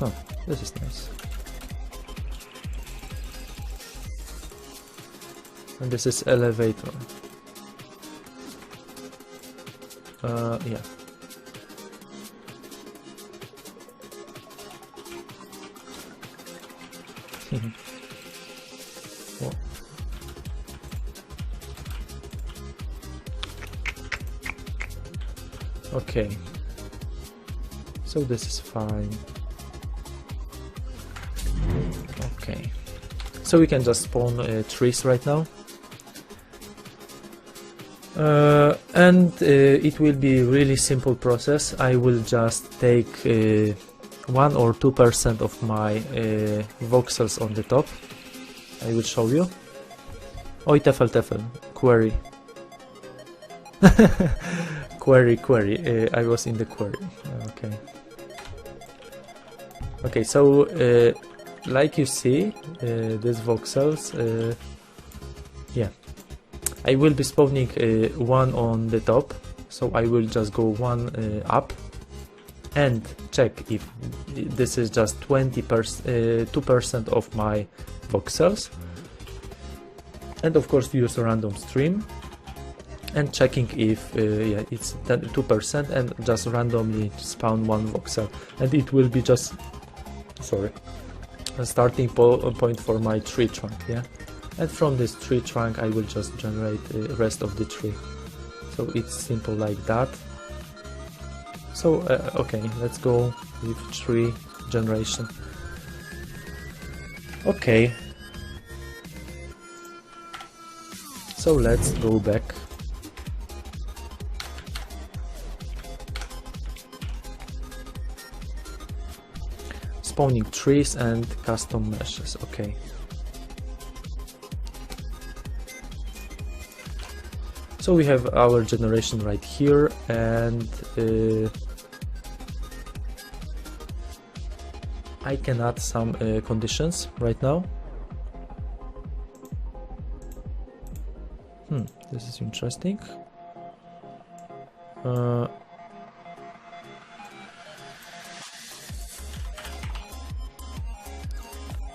Huh, this is nice. And this is elevator. Yeah. Oh. Okay. So this is fine. Okay. So we can just spawn trees right now. And it will be really simple process. I will just take 1 or 2% of my voxels on the top. I will show you. Oi, Tefel, query. query. I was in the query. Okay. Okay, so like you see, these voxels, yeah. I will be spawning 1 on the top, so I will just go 1 up and check if this is just 2% of my voxels, and of course use a random stream and checking if yeah, it's 2%, and just randomly spawn 1 voxel, and it will be just a starting point for my tree trunk. Yeah. And from this tree trunk I will just generate the rest of the tree. So it's simple like that. So okay, let's go with tree generation. Okay. So let's go back. Spawning trees and custom meshes. Okay. So we have our generation right here, and I can add some conditions right now. This is interesting.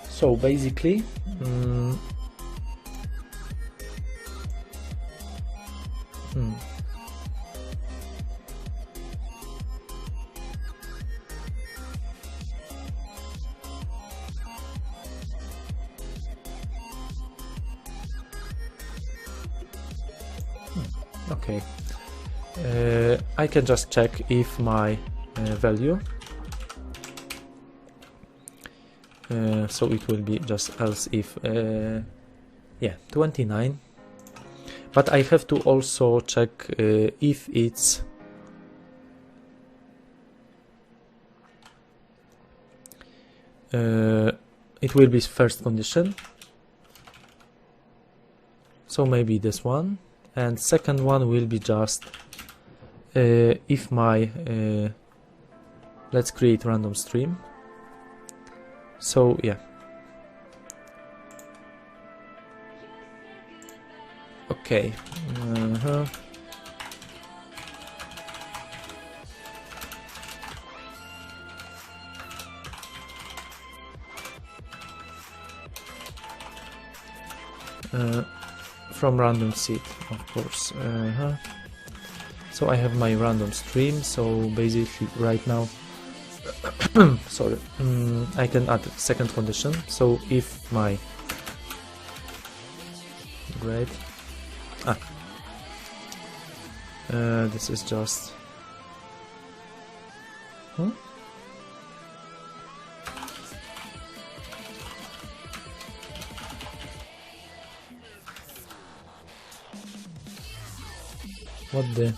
So basically, okay, I can just check if my value, so it will be just else if, yeah, 29, but I have to also check if it's it will be first condition, so maybe this one. And second one will be just if my let's create random stream. So yeah. Okay. From random seed, of course. So I have my random stream, so basically right now sorry, I can add second condition. So if my great this is just what the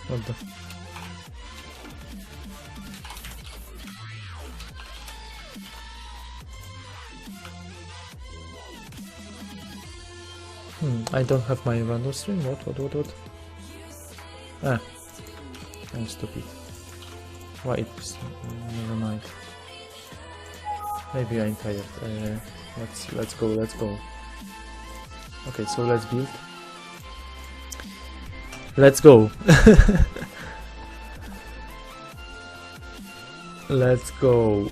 what the I don't have my random stream. What? I'm stupid. Why it's never mind. Maybe I'm tired. Let's go. Okay, so let's build. Let's go. Let's go.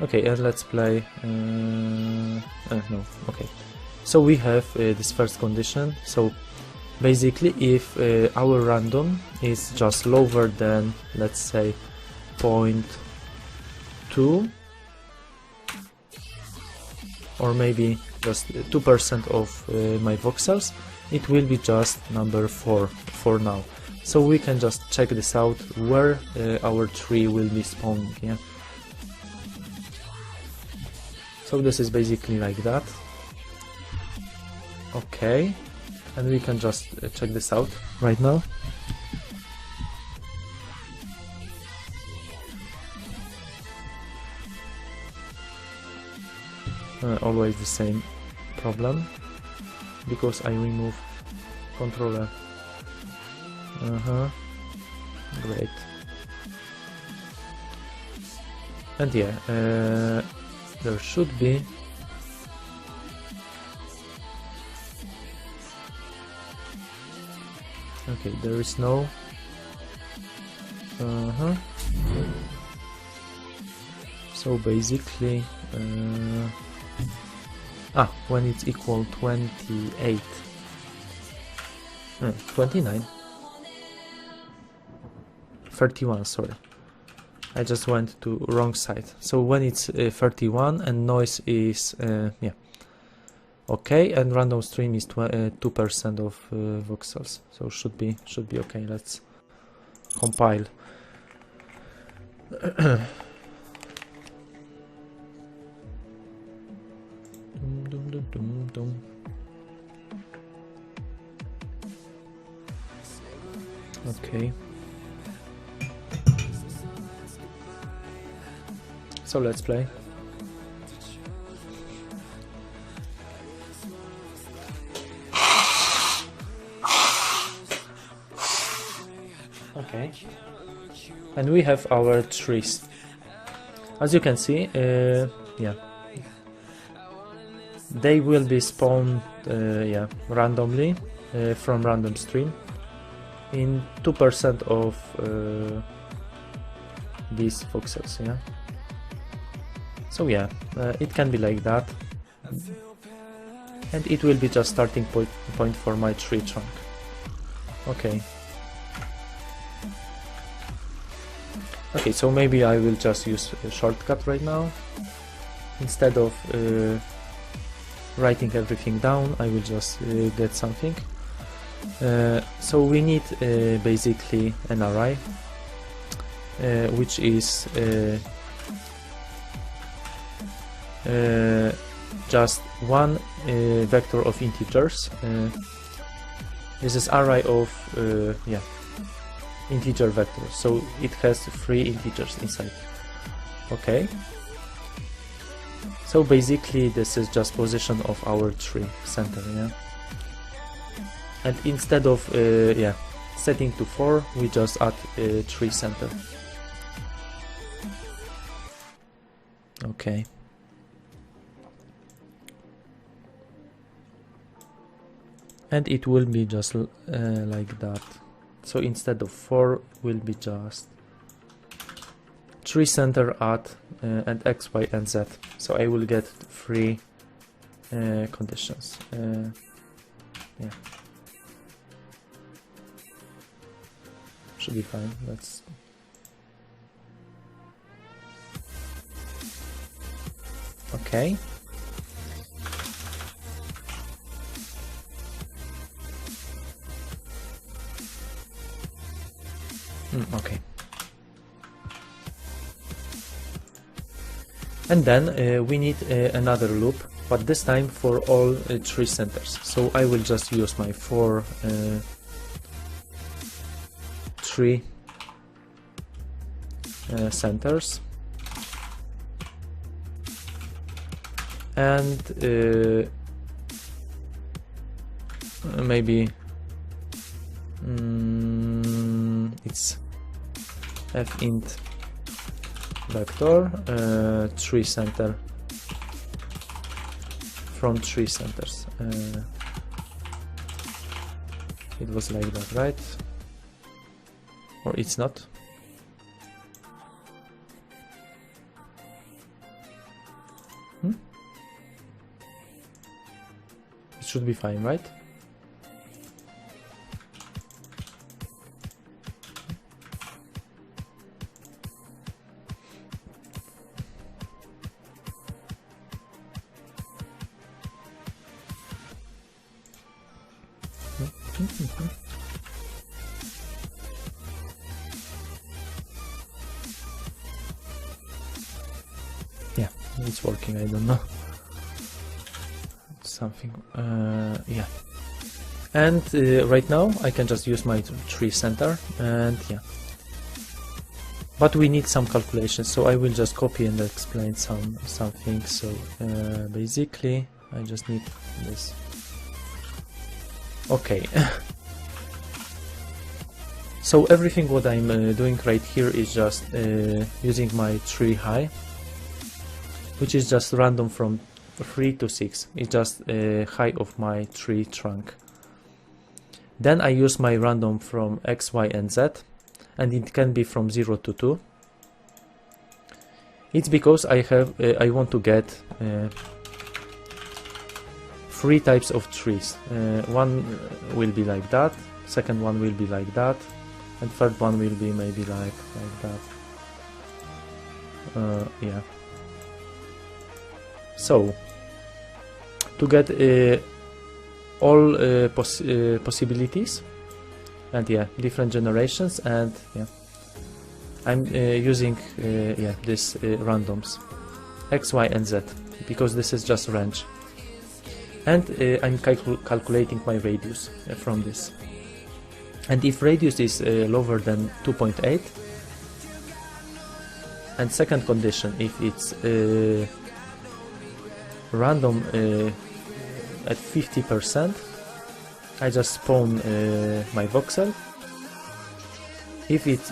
Okay, and let's play. No, okay. So we have this first condition. So basically, if our random is just lower than, let's say, 0.2, or maybe just 2% of my voxels, it will be just number 4 for now. So we can just check this out where our tree will be spawning. Yeah. So this is basically like that. Okay, and we can just check this out right now. Always the same problem because I remove controller. Great. And yeah, there should be okay, there is no so basically when it's equal 28 29 31, sorry, I just went to wrong side. So when it's 31 and noise is yeah, okay, and random stream is 2% of voxels, so should be okay. Let's compile. Okay, so let's play. Okay, and we have our trees. As you can see, yeah, they will be spawned yeah, randomly from random stream in 2% of these voxels. Yeah, so yeah, it can be like that, and it will be just starting point for my tree trunk. Okay. Okay, so maybe I will just use a shortcut right now. Instead of writing everything down, I will just get something. So we need basically an array, which is just one vector of integers. This is array of yeah, integer vectors, so it has 3 integers inside. Okay, so basically this is just position of our tree center. Yeah, and instead of yeah, setting to 4, we just add tree center. Okay, and it will be just like that. So instead of 4, will be just tree center at and x, y, and z. So I will get 3 conditions. Yeah, should be fine. Let's. Okay. Okay, and then we need another loop, but this time for all 3 centers. So I will just use my 4 3 centers, and maybe it's fint vector 3 center from 3 centers. It was like that, right? Or it's not? It should be fine, right? Yeah, it's working, I don't know. Something, yeah. And right now I can just use my 3 center, and yeah. But we need some calculations, so I will just copy and explain something. So basically I just need this. Okay. So everything what I'm doing right here is just using my tree high, which is just random from 3 to 6. It's just height of my tree trunk. Then I use my random from X, Y, and Z, and it can be from 0 to 2. It's because I want to get 3 types of trees. One will be like that, second one will be like that, and third one will be maybe like that. Yeah. So to get all possibilities, and yeah, different generations, and yeah, I'm using yeah, this randoms X, Y, and Z, because this is just range, and I'm calculating my radius from this. And if radius is lower than 2.8, and second condition, if it's random at 50%, I just spawn my voxel. If it's,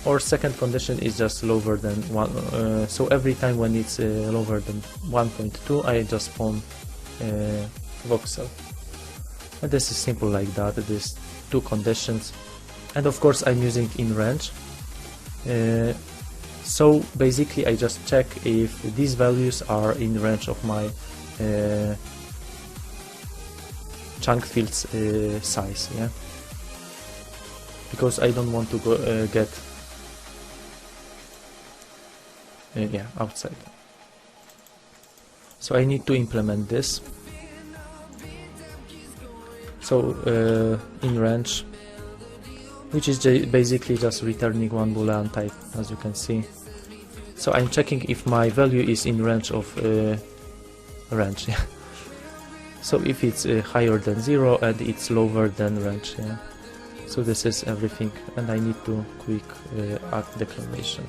or second condition is just lower than 1, so every time when it's lower than 1.2, I just spawn voxel. And this is simple like that, these 2 conditions. And of course I'm using in range. So basically I just check if these values are in range of my chunk fields size, yeah, because I don't want to go get yeah, outside. So I need to implement this. So in range, which is basically just returning one boolean type, as you can see. So I'm checking if my value is in range of range. Yeah. So if it's higher than 0 and it's lower than range, yeah. So this is everything, and I need to quick add declaration.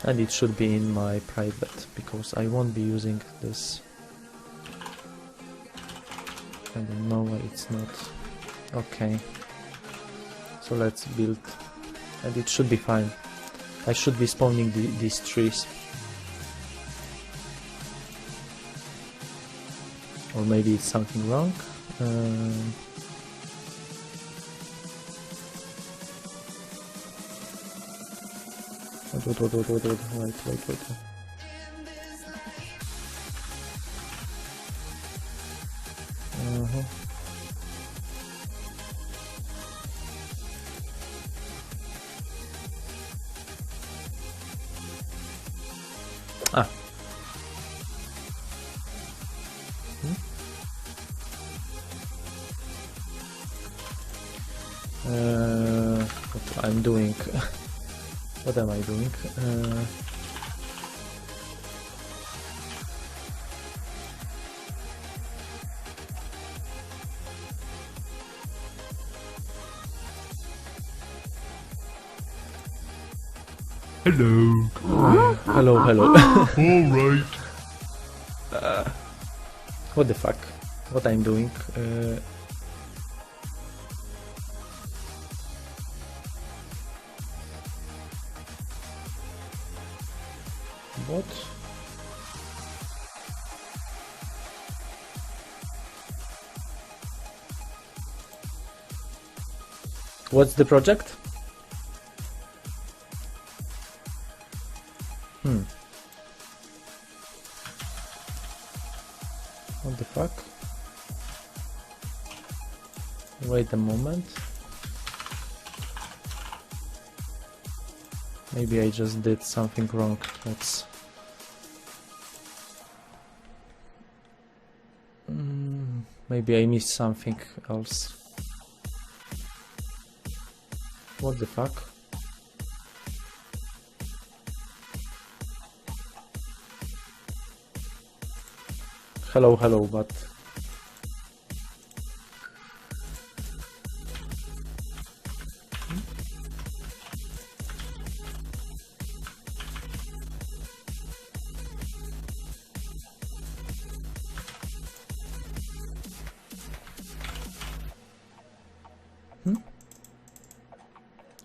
And it should be in my private, because I won't be using this. I don't know why it's not. Okay. So let's build, and it should be fine. I should be spawning these trees. Or maybe it's something wrong. Wait. Ah. What I'm doing? What am I doing? Hello. Hello, hello. Alright. What the fuck? What I'm doing? What? What's the project? What the fuck? Wait a moment. Maybe I just did something wrong. Let's... maybe I missed something else. What the fuck? Hello, hello, but...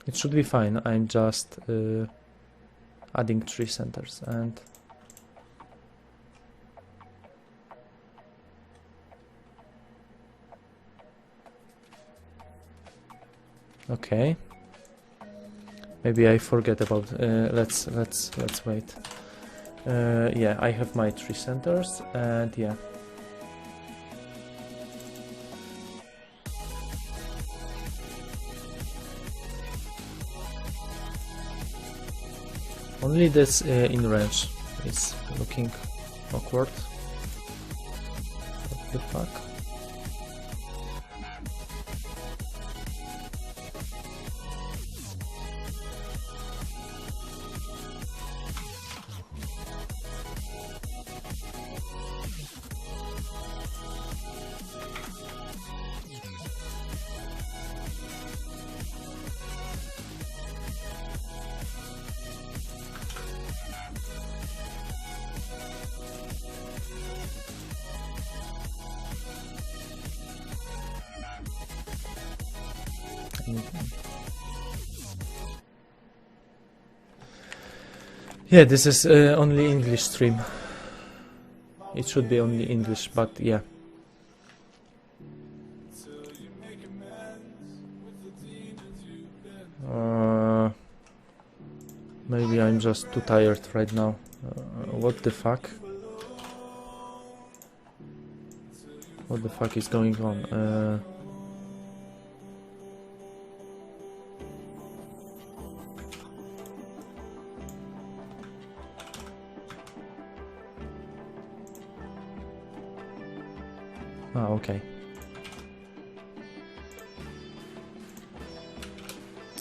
It should be fine. I'm just adding 3 centers and... Okay. Maybe I forget about... let's wait. Yeah, I have my 3 centers and yeah. Only this in range is looking awkward. What the fuck? Yeah, this is only English stream. It should be only English, but yeah. Maybe I'm just too tired right now. What the fuck? What the fuck is going on? Okay.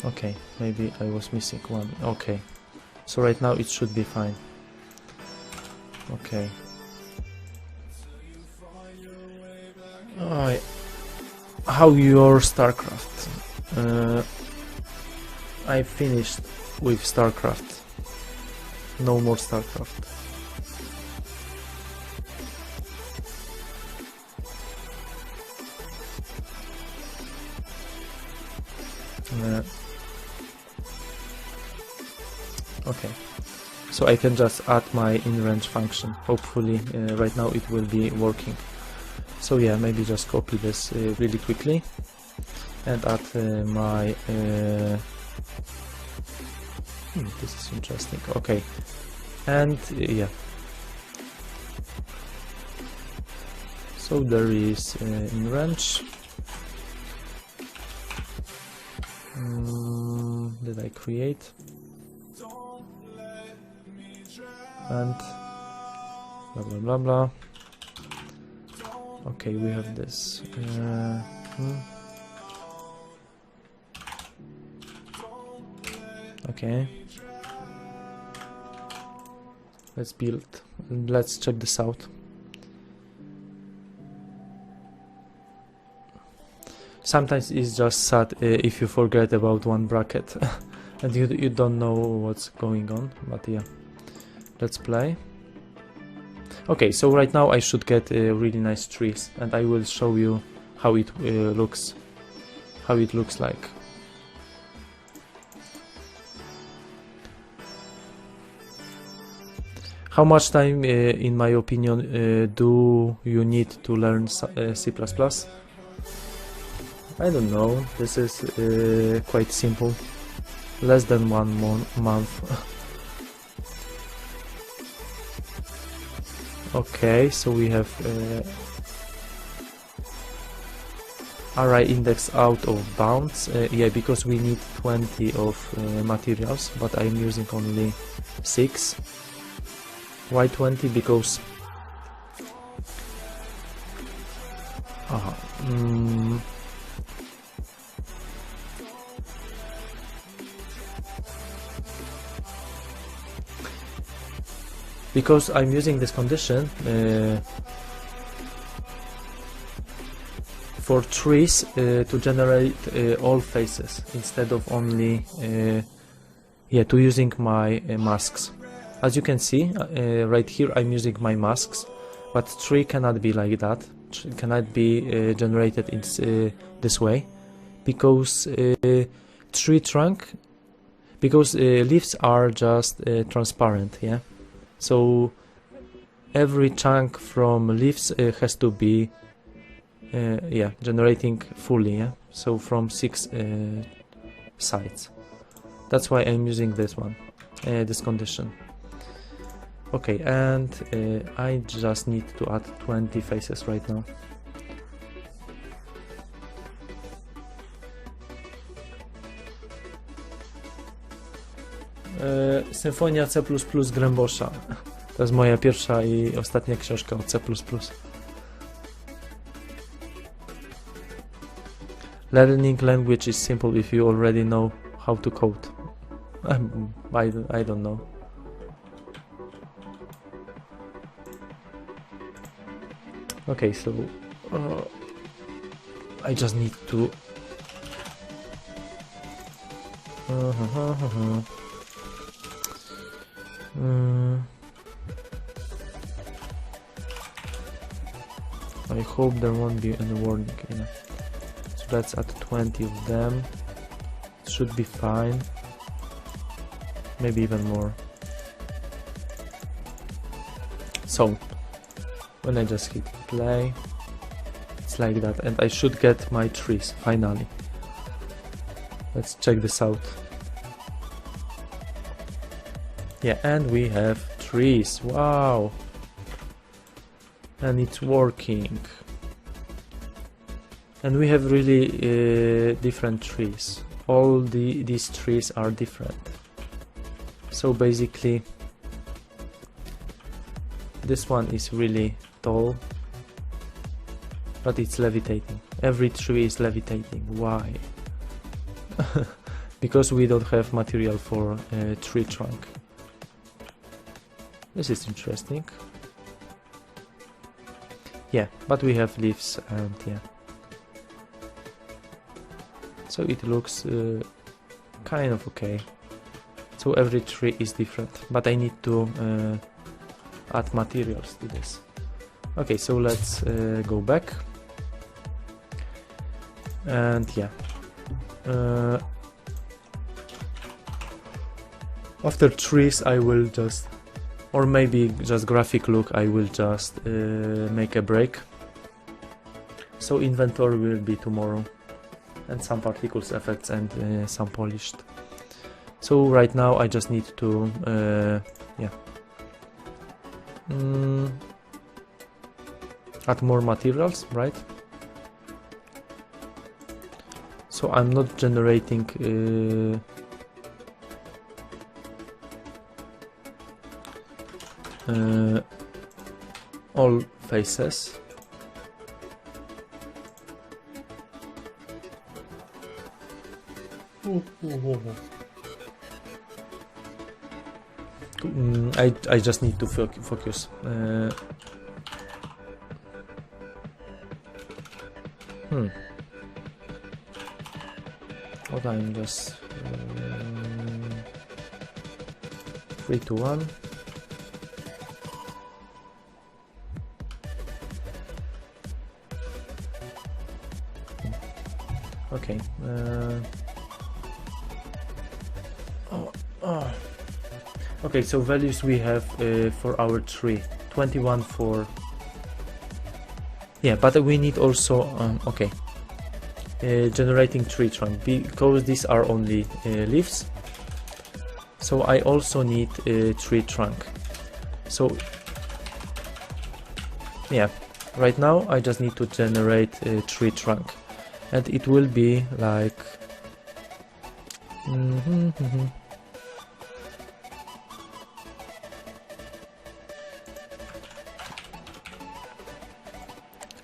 Okay, maybe I was missing one. Okay. So right now it should be fine. Okay. How your StarCraft? I finished with StarCraft. No more StarCraft. Okay, so I can just add my in-range function. Hopefully right now it will be working. So yeah, maybe just copy this really quickly and add my... this is interesting. Okay, and yeah. So there is in-range. Did I create? And blah blah blah blah. Okay, we have this. Okay, let's build. Let's check this out. Sometimes it's just sad if you forget about one bracket. and you don't know what's going on, but yeah, let's play. Okay, so right now I should get really nice trees, and I will show you how it looks like. How much time, in my opinion, do you need to learn C++? I don't know, this is quite simple, less than 1 month. Okay, so we have array index out of bounds, yeah, because we need 20 of materials, but I'm using only 6. Why 20? Because because I'm using this condition for trees to generate all faces instead of only to using my masks. As you can see, right here I'm using my masks, but tree cannot be like that. Cannot be generated in this way, because tree trunk, because leaves are just transparent, yeah. So every chunk from leaves has to be generating fully, yeah. So from 6 sides. That's why I'm using this one, this condition. Okay, and I just need to add 20 faces right now. Symfonia C++ Grębosza. To jest moja pierwsza i ostatnia książka o C++. Learning language is simple if you already know how to code. I don't know. Okay, so I just need to I hope there won't be any warning. Yeah. So let's add 20 of them. It should be fine. Maybe even more. So when I just hit play, it's like that, and I should get my trees finally. Let's check this out. Yeah, and we have trees. Wow! And it's working. And we have really different trees. All these trees are different. So basically, this one is really tall, but it's levitating. Every tree is levitating. Why? Because we don't have material for a tree trunk. This is interesting. Yeah, but we have leaves, and yeah. So it looks kind of okay. So every tree is different, but I need to add materials to this. Okay, so let's go back. And yeah. After trees I will just, or maybe just graphic look, I will just make a break. So inventory will be tomorrow, and some particles effects and some polished. So right now I just need to add more materials, right? So I'm not generating all faces. I just need to focus. What I'm just 3 to 1. Okay. Okay, so values we have for our tree. 21 for... Yeah, but we need also... okay. Generating tree trunk, because these are only leaves. So I also need a tree trunk. So... yeah, right now I just need to generate a tree trunk. And it will be like...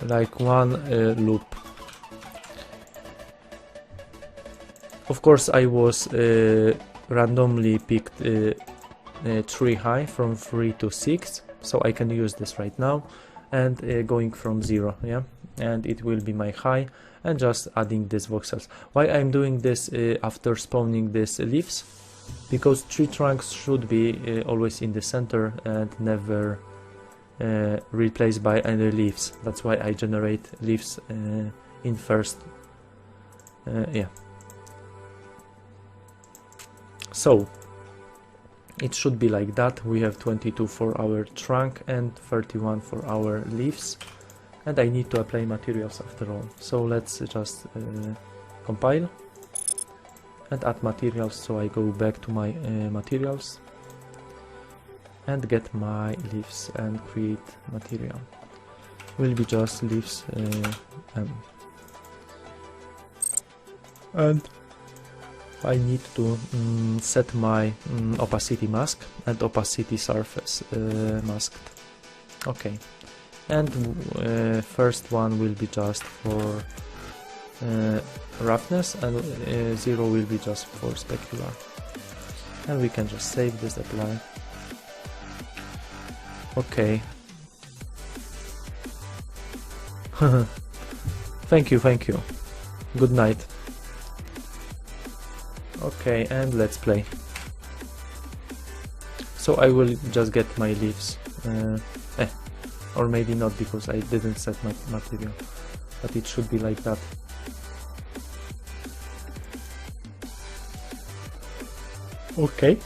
like one loop. Of course I was randomly picked tree high from 3 to 6, so I can use this right now, and going from 0, yeah, and it will be my high, and just adding these voxels. Why I'm doing this after spawning these leaves? Because tree trunks should be always in the center and never replaced by any leaves. That's why I generate leaves in first. Yeah. So it should be like that. We have 22 for our trunk and 31 for our leaves, and I need to apply materials after all. So let's just compile and add materials. So I go back to my materials and get my leaves and create material. Will be just leaves and I need to set my opacity mask and opacity surface masked. Okay, and first one will be just for roughness, and 0 will be just for specular. And we can just save this, apply. Okay. Thank you. Good night. Okay, and let's play. So I will just get my leaves. Or maybe not, because I didn't set my material. But it should be like that. Okay.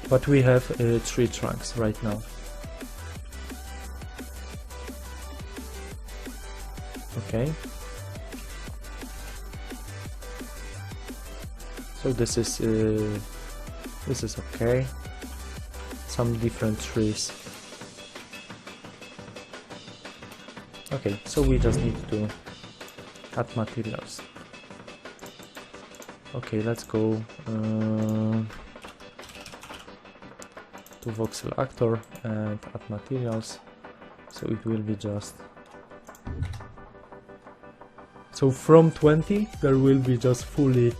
But we have 3 trunks right now. Okay. So this is okay. Some different trees. Okay, so we just need to add materials. Okay, let's go to voxel actor and add materials. So it will be just... So from 20 there will be just fully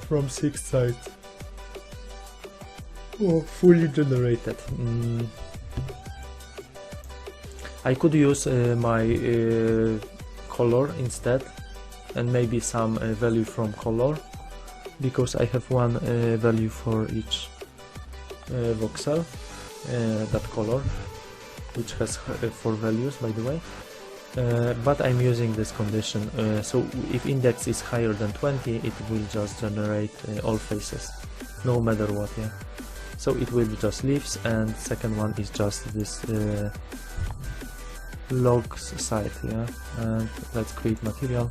from 6 sides. Oh, fully generated. I could use my color instead, and maybe some value from color, because I have one value for each voxel, that color, which has 4 values, by the way. But I'm using this condition, so if index is higher than 20, it will just generate all faces, no matter what, yeah. So it will be just leaves, and second one is just this logs side, yeah. And let's create material.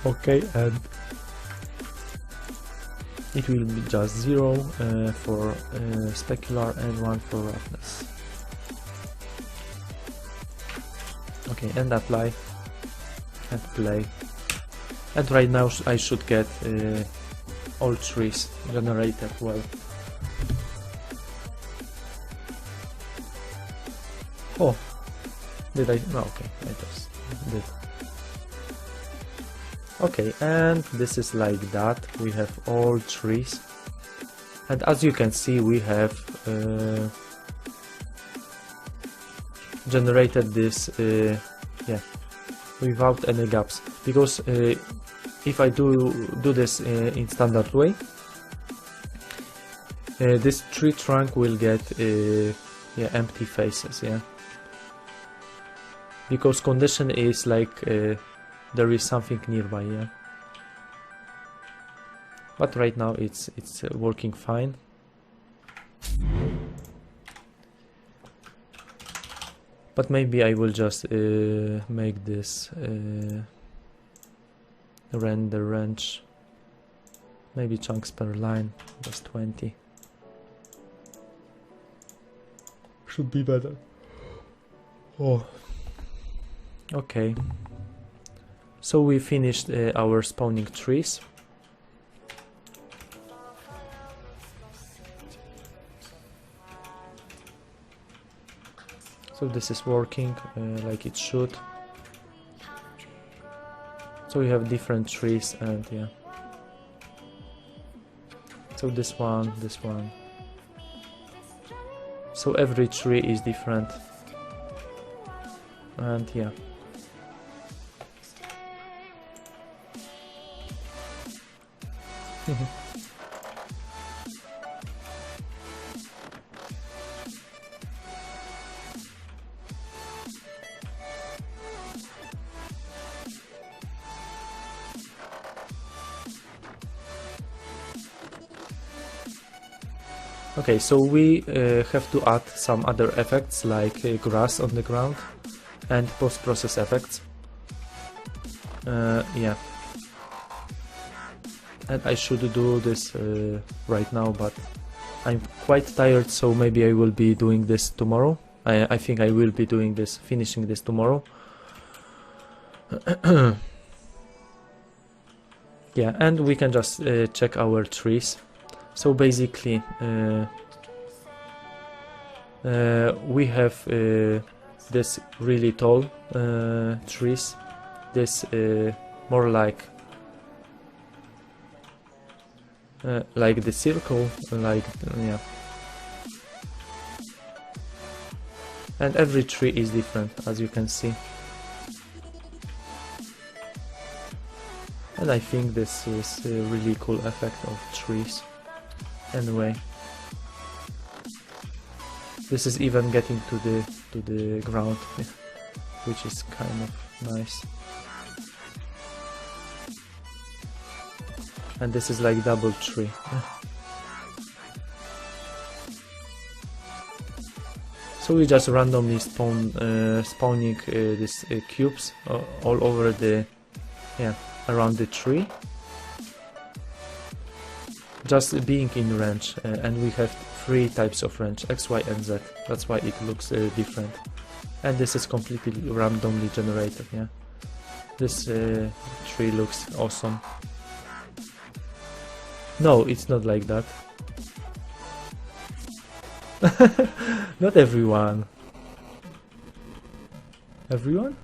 Okay, and it will be just 0 for specular and 1 for roughness. Okay, and apply and play. And right now I should get all trees generated well. Oh, did I? No, okay, I just did. Okay, and this is like that. We have all trees, and as you can see, we have generated this, yeah, without any gaps, because if I do this in standard way, this tree trunk will get yeah, empty faces, yeah, because condition is like there is something nearby, yeah. But right now it's working fine. But maybe I will just make this render range, maybe chunks per line, just 20. Should be better. Oh, okay. So we finished our spawning trees. So this is working like it should. So we have different trees, and yeah. So this one. So every tree is different, and yeah. Okay, so we have to add some other effects like grass on the ground and post-process effects. Yeah. And I should do this right now, but I'm quite tired, so maybe I will be doing this tomorrow. I think I will be doing this, finishing this tomorrow. Yeah, and we can just check our trees. So basically we have this really tall trees, this more like the circle, like yeah. And every tree is different, as you can see. And I think this is a really cool effect of trees. Anyway, this is even getting to the ground, which is kind of nice. And this is like double tree. So we just randomly spawning these cubes all over the around the tree. Just being in range, and we have 3 types of range, X, Y and Z. That's why it looks different. And this is completely randomly generated, yeah. This tree looks awesome. No, it's not like that. Not everyone. Everyone?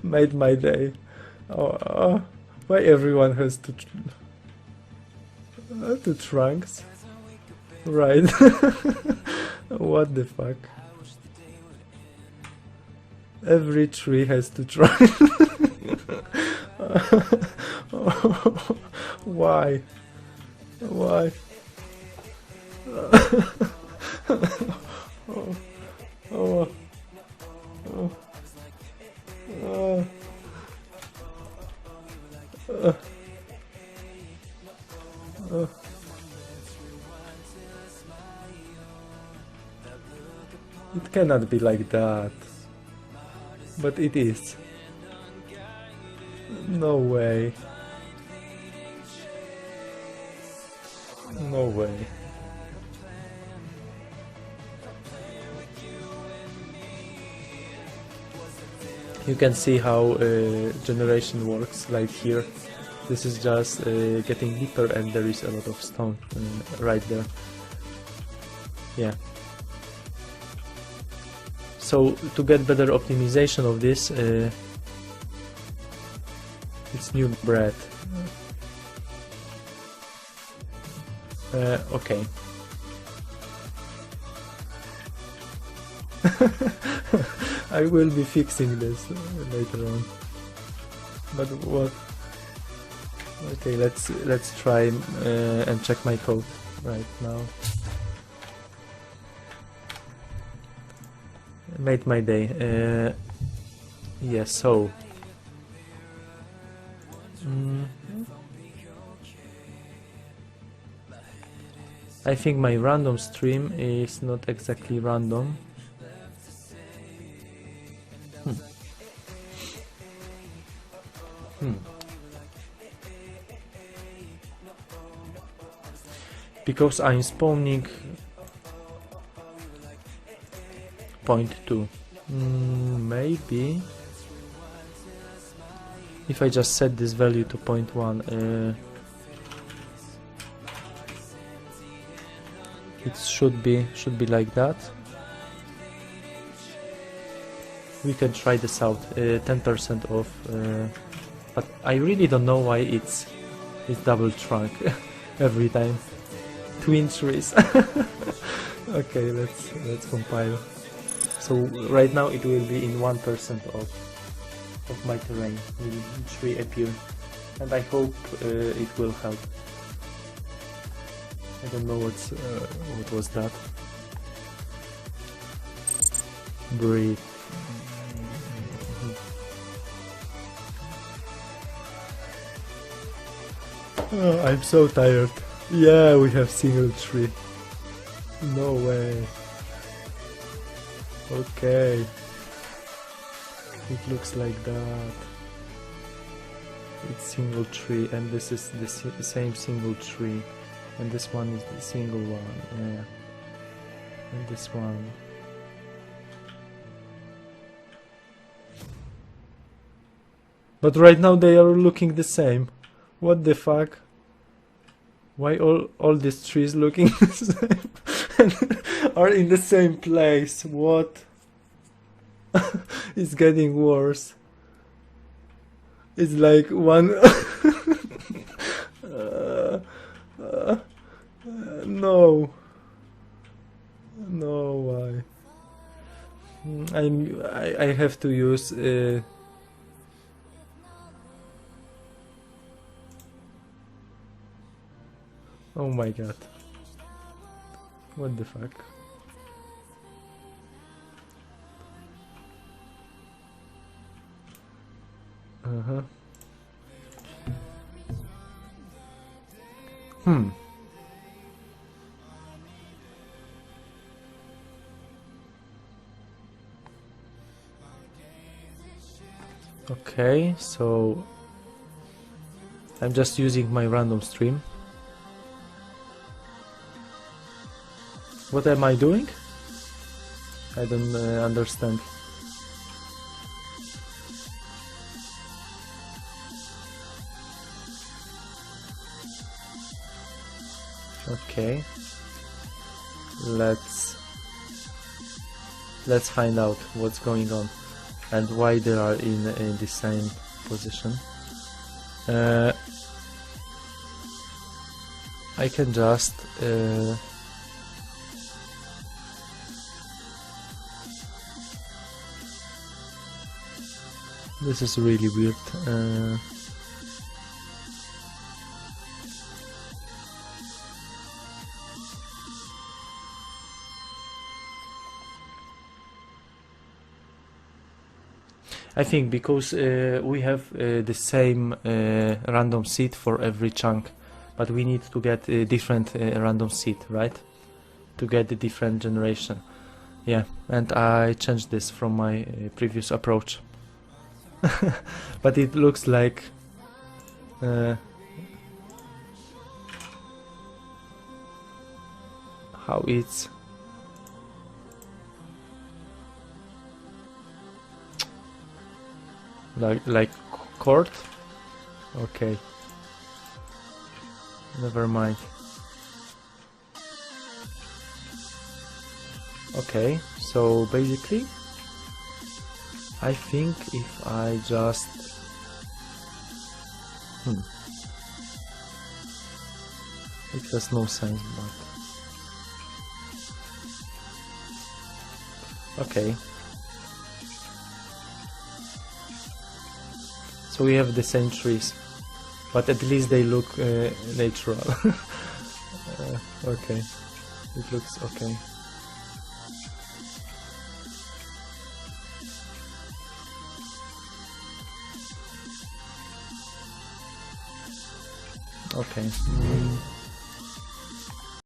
Made my day. Oh, why everyone has to trunks? Right. What the fuck? Every tree has to trunks. Why? Why? It cannot be like that. But it is. No way. No way. You can see how generation works, like here. This is just getting deeper and there is a lot of stone right there. Yeah. So to get better optimization of this, it's new bread. Okay. I will be fixing this later on. But what? Okay, let's try and check my code right now. Made my day. Yeah, so I think my random stream is not exactly random. Because I'm spawning point 2. Maybe if I just set this value to 0.1, it should be like that. We can try this out. 10% off, but I really don't know why it's double trunk every time. Twin trees. Okay, let's compile. So right now it will be in 1% of my terrain will tree appear, and I hope it will help. I don't know what was that. Breathe. Oh, I'm so tired. Yeah, we have single tree. No way. Okay. It looks like that. It's single tree, and this is the same single tree, and this one is the single one. Yeah. And this one. But right now they are looking the same. What the fuck? Why all these trees looking the same and are in the same place? What? It's getting worse. It's like one. No. No, why? I have to use. Oh my god. What the fuck? Uh-huh. Okay, so I'm just using my random stream. What am I doing? I don't understand. Okay, let's find out what's going on and why they are in the same position. I can just this is really weird. I think because we have the same random seed for every chunk, but we need to get a different random seed, right? To get the different generation. Yeah, and I changed this from my previous approach. But it looks like how it's like chord. Okay, never mind. Okay, so basically I think if I just it has no sense, but okay. So we have the same trees, but at least they look natural. Okay, it looks okay. Okay.